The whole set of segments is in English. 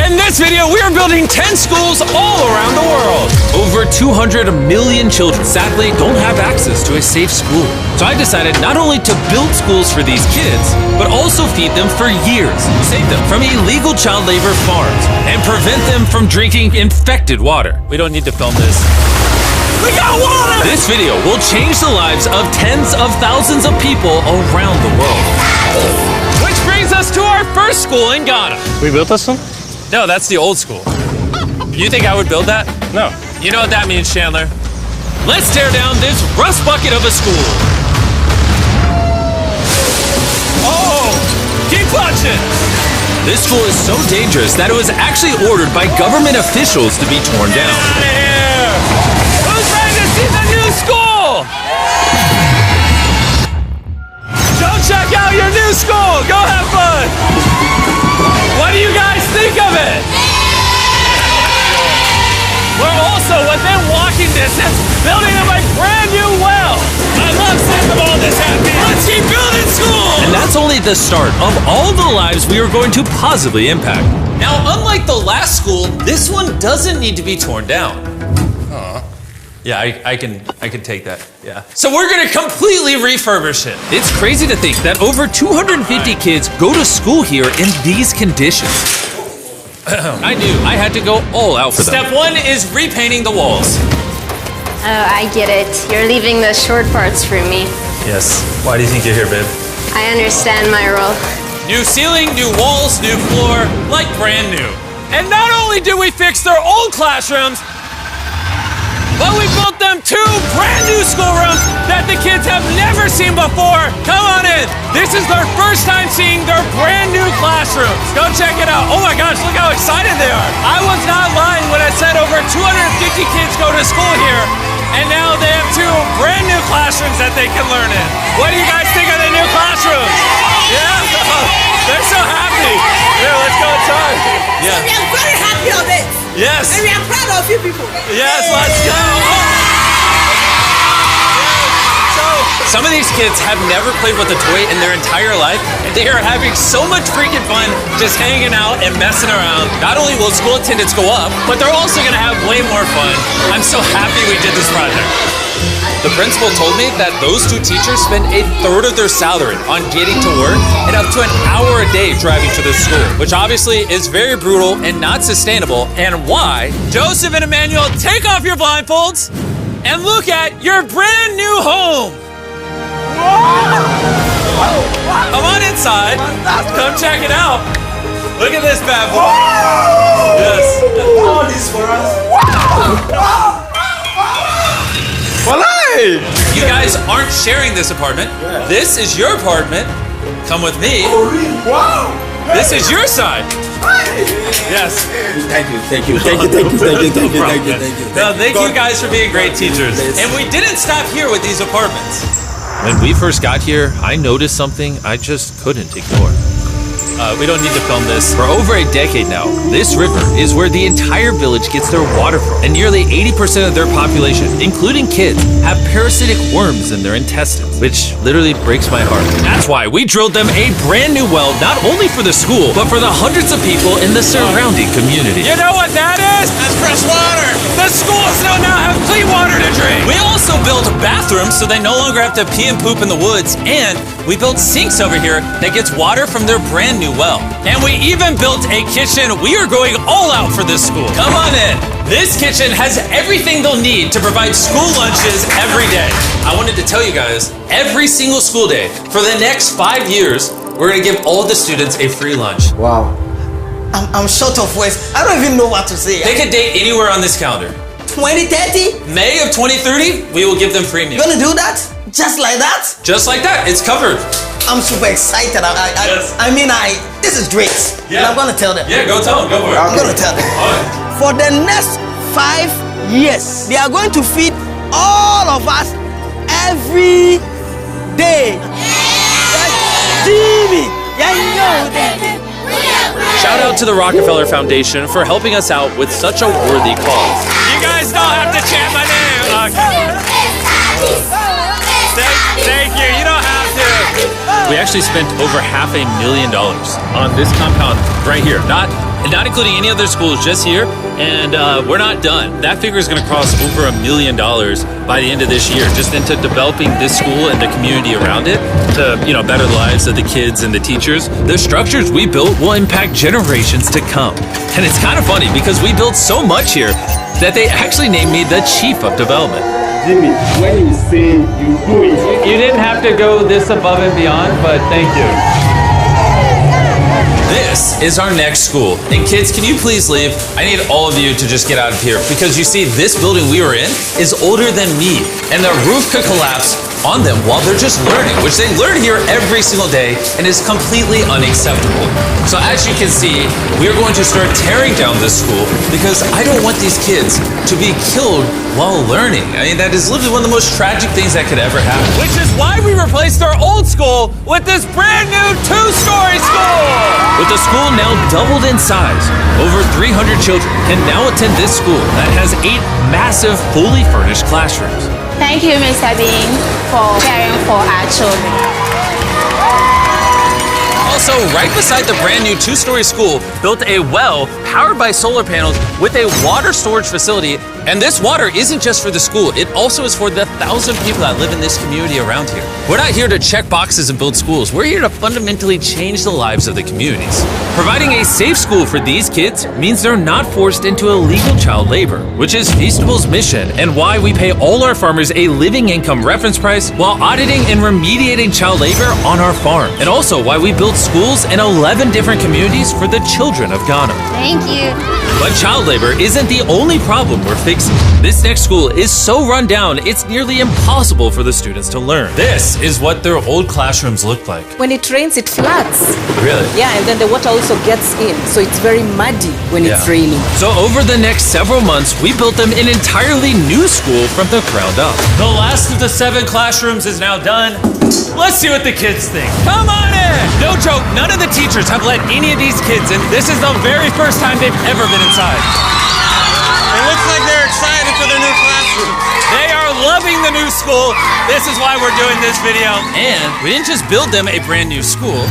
In this video, we are building 10 schools all around the world. Over 200 million children sadly don't have access to a safe school. So I decided not only to build schools for these kids, but also feed them for years, save them from illegal child labor farms, and prevent them from drinking infected water. We don't need to film this. We got water! This video will change the lives of tens of thousands of people around the world. Which brings us to our first school in Ghana. We built this one? No, that's the old school. You think I would build that? No. You know what that means, Chandler? Let's tear down this rust bucket of a school. Oh, keep punching! This school is so dangerous that it was actually ordered by government officials to be torn down. Get out of here! Who's ready to see the new school? Go check out your new school! Go have fun! What do you guys think of it? We're also within walking distance building them a brand new well. I love seeing them all this happy. Let's keep building schools! And that's only the start of all the lives we are going to positively impact. Now, unlike the last school, this one doesn't need to be torn down. Yeah, I can take that, yeah. So we're gonna completely refurbish it. It's crazy to think that over 250 kids go to school here in these conditions. I knew I had to go all out for them. Step one is repainting the walls. Oh, I get it. You're leaving the short parts for me. Yes, why do you think you're here, babe? I understand my role. New ceiling, new walls, new floor, like brand new. And not only did we fix their old classrooms, but we built them 2 brand new schoolrooms that the kids have never seen before. Come on in. This is their first time seeing their brand new classrooms. Go check it out. Oh my gosh, look how excited they are. I was not lying when I said over 250 kids go to school here, and now they have 2 brand new classrooms that they can learn in. What do you guys think of the new classrooms? Yeah? They're so happy. Here, let's go inside. Yeah. We are very happy of it. Yes. And we are proud of you people. Yes, let's go. So, some of these kids have never played with a toy in their entire life, and they are having so much freaking fun just hanging out and messing around. Not only will school attendance go up, but they're also gonna have way more fun. I'm so happy we did this project. The principal told me that those 2 teachers spend 1/3 of their salary on getting to work and up to an hour a day driving to the school, which obviously is very brutal and not sustainable, and why. Joseph and Emmanuel, take off your blindfolds and look at your brand new home. Come on inside. Come check it out. Look at this bad boy. Yes. All this for us. You guys aren't sharing this apartment. This is your apartment. Come with me. Wow. This is your side. Yes. Thank you. Thank you guys for being great teachers. And we didn't stop here with these apartments. When we first got here, I noticed something I just couldn't ignore. We don't need to film this. For over a decade now, this river is where the entire village gets their water from. And nearly 80% of their population, including kids, have parasitic worms in their intestines, which literally breaks my heart. That's why we drilled them a brand new well, not only for the school, but for the hundreds of people in the surrounding community. You know what that is? That's fresh water. The schools now have clean water to drink. We also built bathrooms so they no longer have to pee and poop in the woods, and we built sinks over here that gets water from their brand new well. And we even built a kitchen. We are going all out for this school. Come on in. This kitchen has everything they'll need to provide school lunches every day. I wanted to tell you guys, every single school day for the next 5 years, we're gonna give all the students a free lunch. Wow. I'm short of words. I don't even know what to say. Pick a date anywhere on this calendar. 2030? May of 2030, we will give them free meals. You gonna do that? Just like that? Just like that, it's covered. I'm super excited. Yes. This is great. Yeah. And I'm gonna tell them. Yeah, go tell them, go for it. I'm gonna tell them. For the next 5 years, they are going to feed all of us every day. Jimmy, yeah, you know that. Shout out to the Rockefeller Foundation for helping us out with such a worthy cause. You guys don't have to chant my name. Thank you. You don't have to. We actually spent over $500,000 on this compound right here. Not and not including any other schools, just here. And we're not done. That figure is going to cross over $1 million by the end of this year, just into developing this school and the community around it to, better the lives of the kids and the teachers. The structures we built will impact generations to come. And it's kind of funny because we built so much here that they actually named me the Chief of Development. Jimmy, when you say you do it. You didn't have to go this above and beyond, but thank you. This is our next school. And kids, can you please leave? I need all of you to just get out of here because you see, this building we were in is older than me. And the roof could collapse on them while they're just learning, which they learn here every single day and is completely unacceptable. So as you can see, we are going to start tearing down this school because I don't want these kids to be killed while learning. I mean, that is literally one of the most tragic things that could ever happen. Which is why we replaced our old school with this brand new 2-story school! With the school now doubled in size, over 300 children can now attend this school that has 8 massive, fully furnished classrooms. Thank you, Mr. Bean, for caring for our children. Also, right beside the brand new 2-story school, built a well powered by solar panels with a water storage facility. And this water isn't just for the school, it also is for the 1,000 people that live in this community around here. We're not here to check boxes and build schools. We're here to fundamentally change the lives of the communities. Providing a safe school for these kids means they're not forced into illegal child labor, which is Feastable's mission and why we pay all our farmers a living income reference price while auditing and remediating child labor on our farm. And also why we build schools in 11 different communities for the children of Ghana. Thank you. But child labor isn't the only problem we're fixing. This next school is so run down, it's nearly impossible for the students to learn. This is what their old classrooms look like. When it rains, it floods. Really? Yeah, and then the water also gets in, so it's very muddy when it's raining. So over the next several months, we built them an entirely new school from the ground up. The last of the 7 classrooms is now done. Let's see what the kids think. Come on in! No joke, none of the teachers have let any of these kids in. This is the very first time they've ever been inside. It looks like they're excited for their new classroom. They are loving the new school. This is why we're doing this video. And we didn't just build them a brand new school,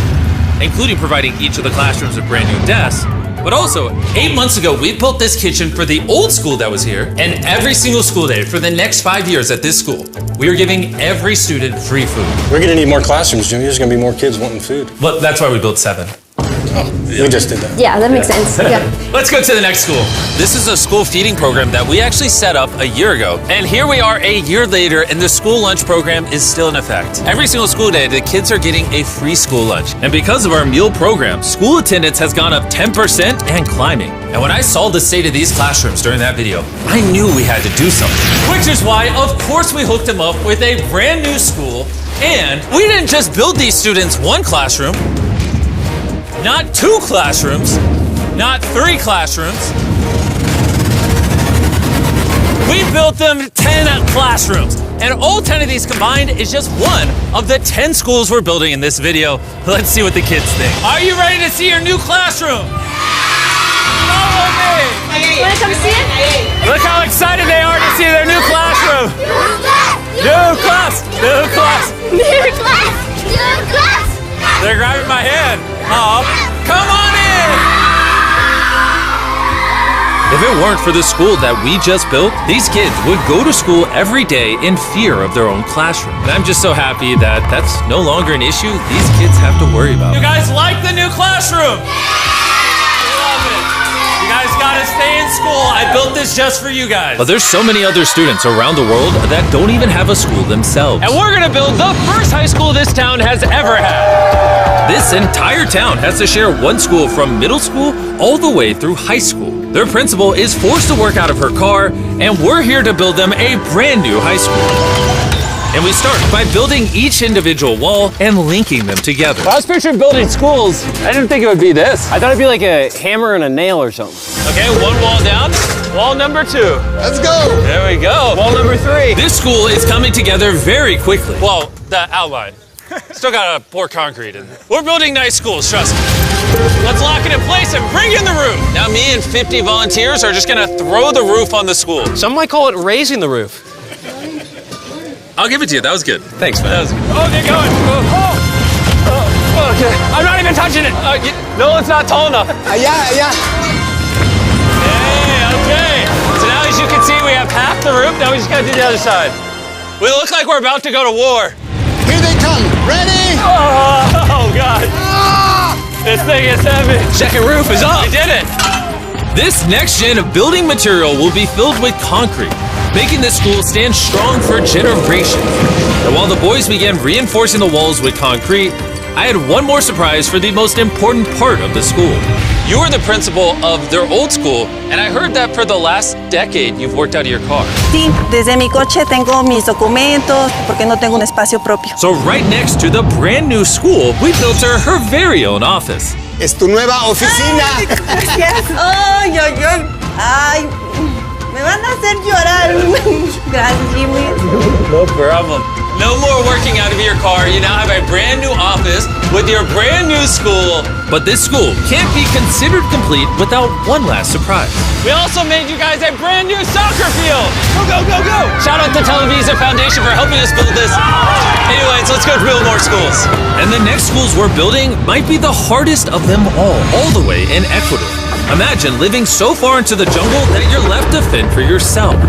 including providing each of the classrooms with brand new desks, but also 8 months ago, we built this kitchen for the old school that was here. And every single school day for the next 5 years at this school, we are giving every student free food. We're going to need more classrooms, Jimmy. There's going to be more kids wanting food. Well, that's why we built 7. We just did that. Yeah, that makes sense. Yeah. Let's go to the next school. This is a school feeding program that we actually set up a year ago. And here we are a year later, and the school lunch program is still in effect. Every single school day, the kids are getting a free school lunch. And because of our meal program, school attendance has gone up 10% and climbing. And when I saw the state of these classrooms during that video, I knew we had to do something. Which is why, of course, we hooked them up with a brand new school. And we didn't just build these students 1 classroom, not 2 classrooms, not 3 classrooms. We built them 10 classrooms. And all 10 of these combined is just one of the 10 schools we're building in this video. Let's see what the kids think. Are you ready to see your new classroom? Follow me. Wanna come see it? Look how excited they are to see their new classroom. New class, new class. New class! New class! They're grabbing my hand. Oh, come on in! If it weren't for the school that we just built, these kids would go to school every day in fear of their own classroom. And I'm just so happy that that's no longer an issue these kids have to worry about. You guys like the new classroom? Love it. You guys gotta stay in school. I built this just for you guys. But there's so many other students around the world that don't even have a school themselves. And we're gonna build the first high school this town has ever had. This entire town has to share one school from middle school all the way through high school. Their principal is forced to work out of her car, and we're here to build them a brand new high school. And we start by building each individual wall and linking them together. When I was picturing building schools, I didn't think it would be this. I thought it'd be like a hammer and a nail or something. Okay, 1 wall down. Wall number 2. Let's go. There we go. Wall number 3. This school is coming together very quickly. Well, the outline. Still gotta pour concrete in. We're building nice schools, trust me. Let's lock it in place and bring in the roof. Now me and 50 volunteers are just gonna throw the roof on the school. Some might call it raising the roof. I'll give it to you, that was good. Thanks, man. That was good. Oh, get going. Okay. I'm not even touching it. No, it's not tall enough. Yeah. roof. Now we just gotta do the other side. We look like we're about to go to war. Here they come. Ready? Oh God. This thing is heavy. Second roof is up. We did it. This next gen of building material will be filled with concrete, making this school stand strong for generations. And while the boys began reinforcing the walls with concrete, I had one more surprise for the most important part of the school. You were the principal of their old school, and I heard that for the last decade you've worked out of your car. Sí, desde mi coche tengo mis documentos porque no tengo un espacio propio. So right next to the brand new school, we built her very own office. Es tu nueva oficina. Gracias. Ay, ay, ay. Ay, me van a hacer llorar. Gracias, Jimmy. No problem. No more working out of your car. You now have a brand new office with your brand new school. But this school can't be considered complete without one last surprise. We also made you guys a brand new soccer field. Go, go, go, go. Shout out to Televisa Foundation for helping us build this. Anyways, let's go build more schools. And the next schools we're building might be the hardest of them all the way in Ecuador. Imagine living so far into the jungle that you're left to fend for yourself.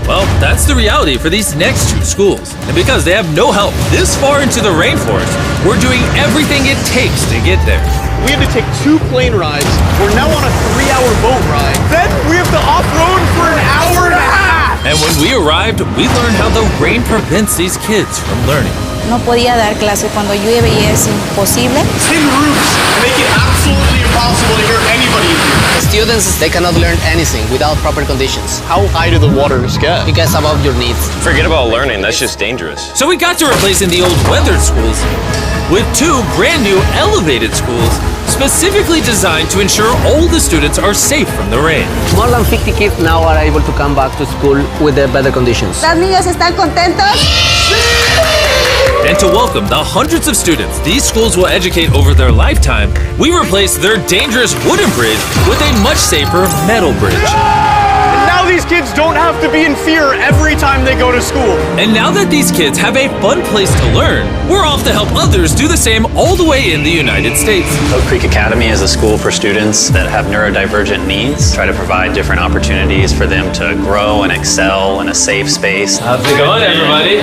Well, that's the reality for these next two schools. And because they have no help this far into the rainforest, we're doing everything it takes to get there. We had to take 2 plane rides. We're now on a 3-hour boat ride. Then we have to off-road for an hour and a half. And when we arrived, we learned how the rain prevents these kids from learning. No podía dar clase cuando llueve y es imposible. Tin roofs make it absolutely impossible to hear anybody in here. Students, they cannot learn anything without proper conditions. How high do the waters get? It gets above your needs. Forget about learning, that's just dangerous. So we got to replacing the old weathered schools with 2 brand new elevated schools specifically designed to ensure all the students are safe from the rain. More than 50 kids now are able to come back to school with the better conditions. ¿Los niños están contentos? And to welcome the hundreds of students these schools will educate over their lifetime, we replaced their dangerous wooden bridge with a much safer metal bridge. And now these kids don't have to be in fear every time they go to school. And now that these kids have a fun place to learn, we're off to help others do the same all the way in the United States. Oak Creek Academy is a school for students that have neurodivergent needs. Try to provide different opportunities for them to grow and excel in a safe space. How's it going, everybody?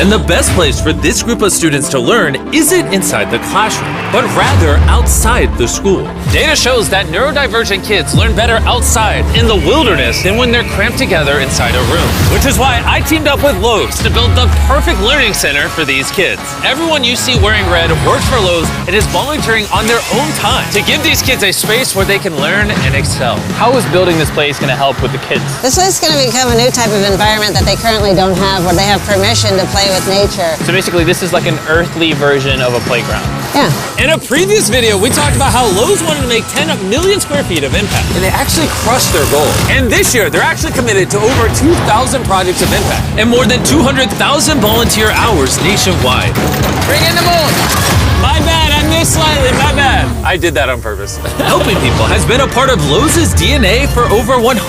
And the best place for this group of students to learn isn't inside the classroom, but rather outside the school. Data shows that neurodivergent kids learn better outside in the wilderness than when they're cramped together inside a room. Which is why I teamed up with Lowe's to build the perfect learning center for these kids. Everyone you see wearing red works for Lowe's and is volunteering on their own time to give these kids a space where they can learn and excel. How is building this place going to help with the kids? This is going to become a new type of environment that they currently don't have, where they have permission to play with nature. So basically this is like an earthly version of a playground. Yeah. In a previous video, we talked about how Lowe's wanted to make 10 million square feet of impact, and they actually crushed their goal. And this year, they're actually committed to over 2,000 projects of impact and more than 200,000 volunteer hours nationwide. Bring in the moon! My bad, I missed slightly, my bad. I did that on purpose. Helping people has been a part of Lowe's DNA for over 100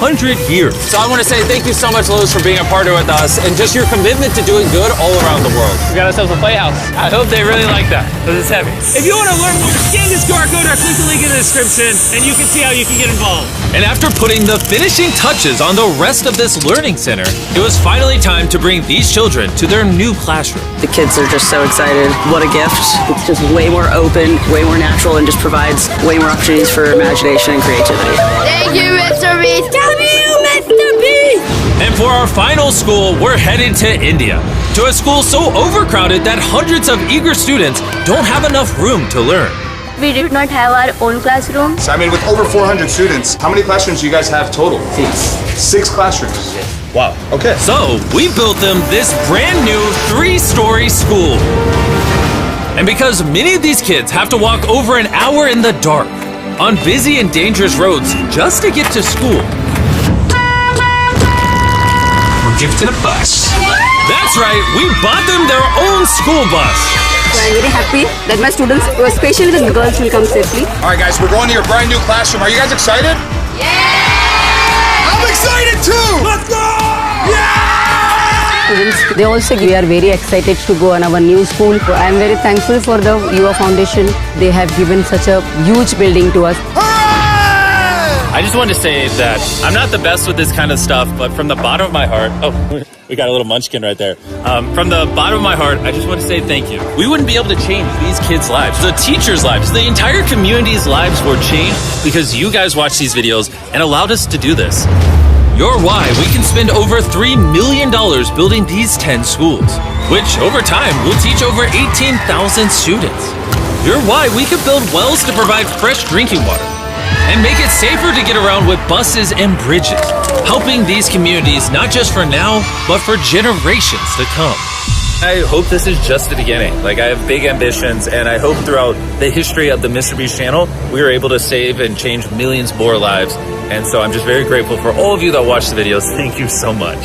years. So I want to say thank you so much, Lowe's, for being a partner with us and just your commitment to doing good all around the world. We got ourselves a playhouse. I hope they really like that, because it's heavy. If you want to learn more, scan this QR code or click the link in the description, and you can see how you can get involved. And after putting the finishing touches on the rest of this learning center, it was finally time to bring these children to their new classroom. The kids are just so excited. What a gift. It's just way more open, way more natural, and just provides way more opportunities for imagination and creativity. Thank you, Mr. Beast. Thank you, Mr. Beast. And for our final school, we're headed to India, to a school so overcrowded that hundreds of eager students don't have enough room to learn. We did not have our own classroom. So I mean, with over 400 students, how many classrooms do you guys have total? 6 classrooms. Wow, okay. So we built them this brand new 3-story school. And because many of these kids have to walk over an hour in the dark on busy and dangerous roads just to get to school, we're gifted a bus. That's right, we bought them their own school bus. So I'm very happy that my students, especially the girls, will come safely. All right, guys, we're going to your brand new classroom. Are you guys excited? Yeah! I'm excited too! Let's go! Students, they also we are very excited to go on our new school. So I'm very thankful for the UA Foundation. They have given such a huge building to us. Hooray! I just wanted to say that I'm not the best with this kind of stuff, but from the bottom of my heart, we got a little munchkin right there. From the bottom of my heart, I just want to say thank you. We wouldn't be able to change these kids' lives, the teachers' lives, the entire community's lives were changed because you guys watched these videos and allowed us to do this. You're why we can spend over $3 million building these 10 schools, which over time will teach over 18,000 students. You're why we could build wells to provide fresh drinking water and make it safer to get around with buses and bridges, helping these communities not just for now, but for generations to come. I hope this is just the beginning. Like, I have big ambitions, and I hope throughout the history of the Mr. Beast channel, we were able to save and change millions more lives. And so I'm just very grateful for all of you that watch the videos. Thank you so much.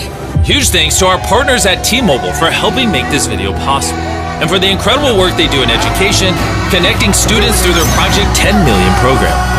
Huge thanks to our partners at T-Mobile for helping make this video possible, and for the incredible work they do in education, connecting students through their Project 10 Million program.